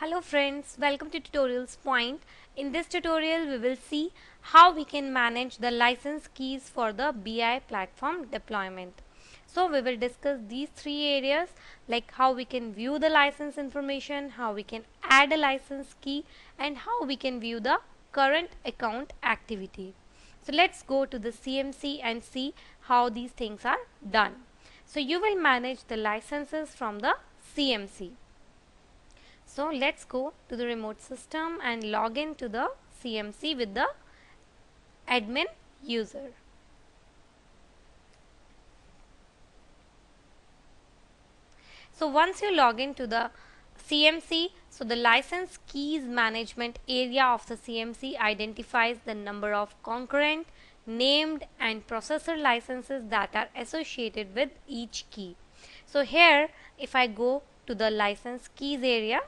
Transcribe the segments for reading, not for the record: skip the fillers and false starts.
Hello friends, welcome to Tutorials Point. In this tutorial we will see how we can manage the license keys for the BI platform deployment. So we will discuss these three areas like how we can view the license information, how we can add a license key, and how we can view the current account activity. So let's go to the CMC and see how these things are done. So you will manage the licenses from the CMC. So let's go to the remote system and log in to the CMC with the admin user. So once you log into the CMC, so the license keys management area of the CMC identifies the number of concurrent, named and processor licenses that are associated with each key. So here if I go to the license keys area,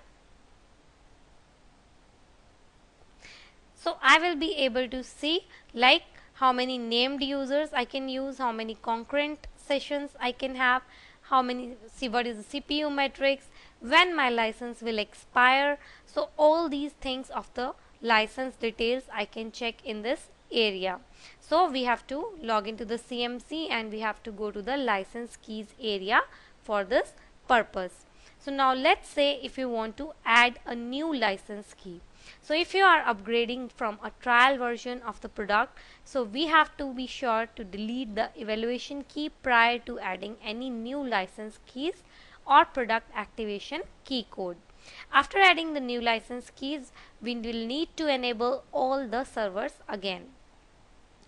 so I will be able to see like how many named users I can use, how many concurrent sessions I can have, how many, see what is the CPU metrics, when my license will expire. So all these things of the license details I can check in this area. So we have to log into the CMC and we have to go to the license keys area for this purpose. So now let's say if you want to add a new license key. So if you are upgrading from a trial version of the product, so we have to be sure to delete the evaluation key prior to adding any new license keys or product activation key code. After adding the new license keys, we will need to enable all the servers again.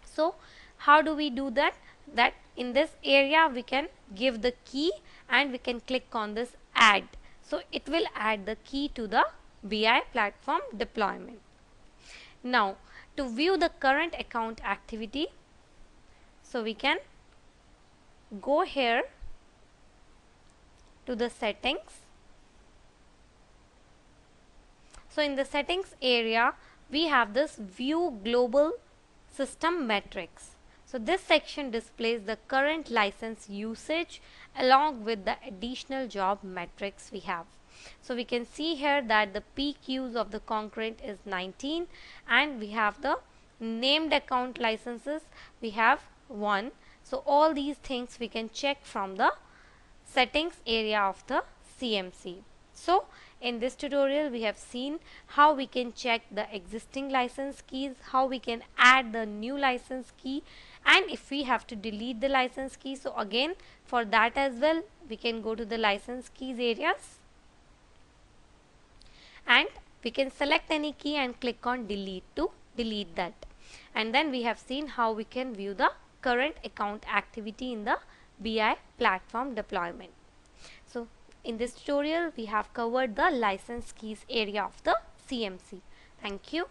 So how do we do that? That in this area we can give the key and we can click on this add. So it will add the key to the BI platform deployment. Now to view the current account activity, so we can go here to the settings. So in the settings area we have this view global system metrics. So this section displays the current license usage along with the additional job metrics we have. So we can see here that the peak use of the concurrent is 19 and we have the named account licenses, we have 1. So all these things we can check from the settings area of the CMC. So in this tutorial we have seen how we can check the existing license keys, how we can add the new license key, and if we have to delete the license key, so again for that as well we can go to the license keys areas and we can select any key and click on delete to delete that. And then we have seen how we can view the current account activity in the BI platform deployment. So in this tutorial we have covered the license keys area of the CMC. Thank you.